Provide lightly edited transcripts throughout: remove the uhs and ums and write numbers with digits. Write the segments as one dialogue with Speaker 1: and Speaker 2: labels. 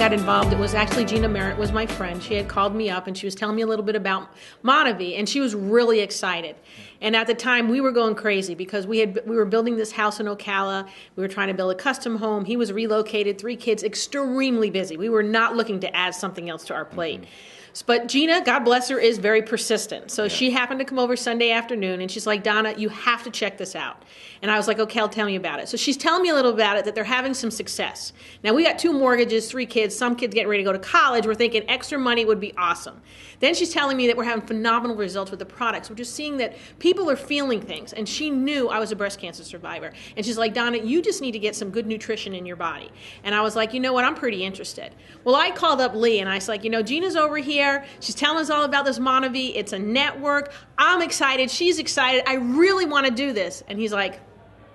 Speaker 1: got involved, it was actually Gina Merritt was my friend. She had called me up and she was telling me a little bit about MonaVie, and she was really excited. And at the time, we were going crazy because we were building this house in Ocala. We were trying to build a custom home. He was relocated, 3 kids, extremely busy. We were not looking to add something else to our plate. But Gina, God bless her, is very persistent. So she happened to come over Sunday afternoon, and she's like, Donna, you have to check this out. And I was like, okay, tell me about it. So she's telling me a little about it, that they're having some success. Now, we got 2 mortgages, 3 kids, some kids getting ready to go to college. We're thinking extra money would be awesome. Then she's telling me that we're having phenomenal results with the products. We're just seeing that people are feeling things. And she knew I was a breast cancer survivor. And she's like, Donna, you just need to get some good nutrition in your body. And I was like, you know what, I'm pretty interested. Well, I called up Lee, and I was like, you know, Gina's over here. She's telling us all about this MonaVie. It's a network. I'm excited. She's excited. I really want to do this. And he's like,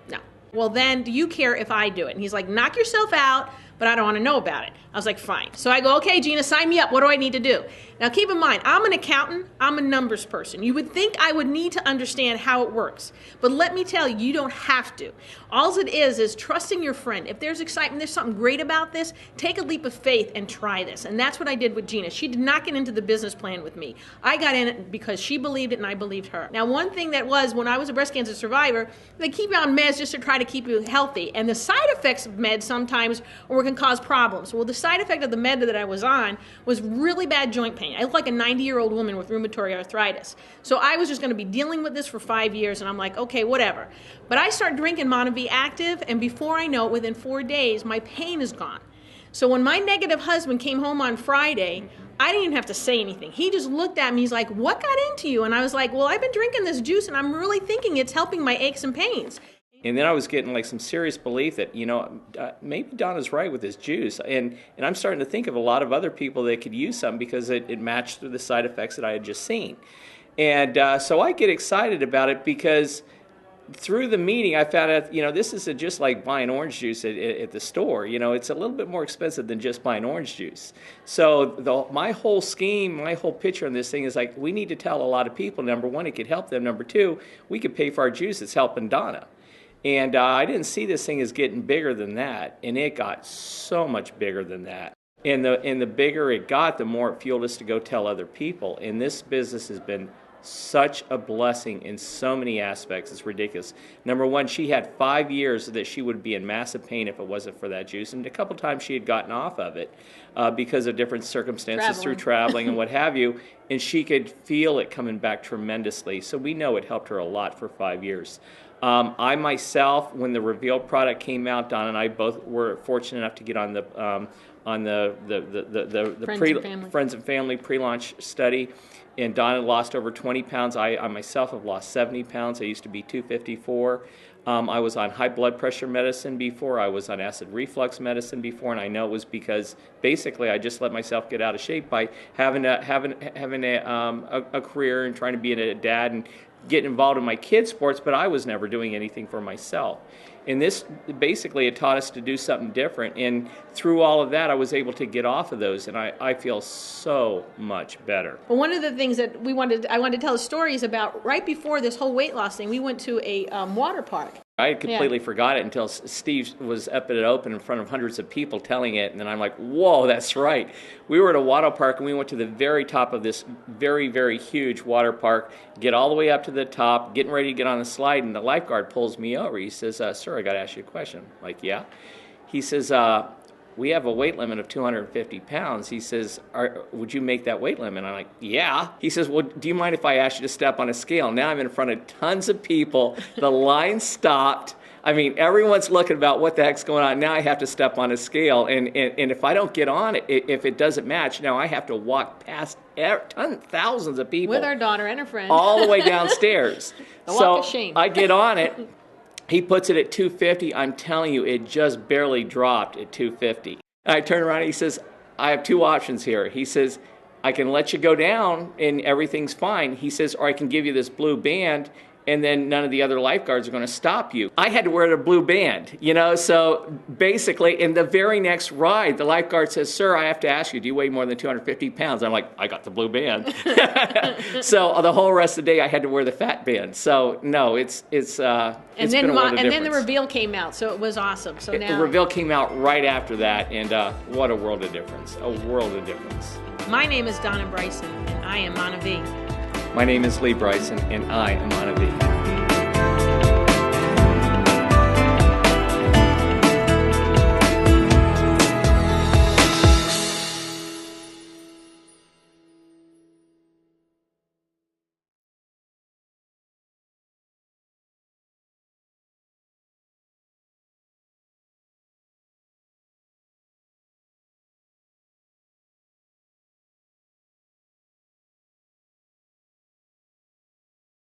Speaker 1: no. Well, then do you care if I do it? And he's like, knock yourself out, but I don't want to know about it. I was like, fine. So I go, okay, Gina, sign me up. What do I need to do? Now, keep in mind, I'm an accountant. I'm a numbers person. You would think I would need to understand how it works. But let me tell you, you don't have to. All it is trusting your friend. If there's excitement, there's something great about this, take a leap of faith and try this. And that's what I did with Gina. She did not get into the business plan with me. I got in it because she believed it and I believed her. Now, one thing that was, when I was a breast cancer survivor, they keep you on meds just to try to keep you healthy. And the side effects of meds sometimes can cause problems. Well, the side effect of the med that I was on was really bad joint pain. I looked like a 90-year-old woman with rheumatoid arthritis. So I was just going to be dealing with this for 5 years, and I'm like, okay, whatever. But I started drinking MonaVie Active, and before I know it, within 4 days, my pain is gone. So when my negative husband came home on Friday, I didn't even have to say anything. He just looked at me. He's like, what got into you? And I was like, well, I've been drinking this juice, and I'm really thinking it's helping my aches and pains.
Speaker 2: And then I was getting like some serious belief that, you know, maybe Donna's right with this juice. And I'm starting to think of a lot of other people that could use some because it matched the side effects that I had just seen. And so I get excited about it because through the meeting I found out, you know, this isn't just like buying orange juice at the store. You know, it's a little bit more expensive than just buying orange juice. So my whole scheme, my whole picture on this thing is like, we need to tell a lot of people, number one, it could help them. Number two, we could pay for our juice. It's helping Donna. And I didn't see this thing as getting bigger than that, and it got so much bigger than that. And the bigger it got, the more it fueled us to go tell other people. And this business has been such a blessing in so many aspects. It's ridiculous. Number one, she had 5 years that she would be in massive pain if it wasn't for that juice. And a couple times she had gotten off of it because of different circumstances through traveling and what have you. And she could feel it coming back tremendously. So we know it helped her a lot for 5 years. I myself, when the Reveal product came out, Don and I both were fortunate enough to get on the Friends and Family pre-launch study, and Donna lost over 20 pounds. I myself have lost 70 pounds. I used to be 254. I was on high blood pressure medicine before. I was on acid reflux medicine before, and I know it was because basically I just let myself get out of shape by having a career and trying to be a dad and getting involved in my kids' sports, but I was never doing anything for myself. And this, basically, it taught us to do something different. And through all of that, I was able to get off of those, and I feel so much better.
Speaker 1: Well, one of the things that I wanted to tell stories about, right before this whole weight loss thing, we went to a water park.
Speaker 2: I had completely forgot it until Steve was up at it open in front of hundreds of people telling it, and then I'm like, whoa, that's right. We were at a water park, and we went to the very top of this very, very huge water park, get all the way up to the top, getting ready to get on the slide, and the lifeguard pulls me over. He says, sir, I got to ask you a question. I'm like, yeah? He says, we have a weight limit of 250 pounds. He says, would you make that weight limit? I'm like, yeah. He says, well, do you mind if I ask you to step on a scale? Now I'm in front of tons of people. The line stopped. I mean, everyone's looking about what the heck's going on. Now I have to step on a scale. And if I don't get on it, if it doesn't match, now I have to walk past thousands of people.
Speaker 1: With our daughter and her friend.
Speaker 2: All the way downstairs.
Speaker 1: The walk of shame.
Speaker 2: I get on it. He puts it at 250. I'm telling you, it just barely dropped at 250. I turn around and he says, I have 2 options here. He says, I can let you go down and everything's fine. He says, or I can give you this blue band and then none of the other lifeguards are going to stop you. I had to wear the blue band, so basically in the very next ride, the lifeguard says, "Sir, I have to ask you, do you weigh more than 250 pounds? I'm like, "I got the blue band." So the whole rest of the day I had to wear the fat band. So no, it's been a world of difference.
Speaker 1: And then the reveal came out, so it was awesome. So now
Speaker 2: the reveal came out right after that, and what a world of difference, a world of difference.
Speaker 1: My name is Donna Bryson, and I am MonaVie.
Speaker 2: My name is Lee Bryson, and I am MonaVie.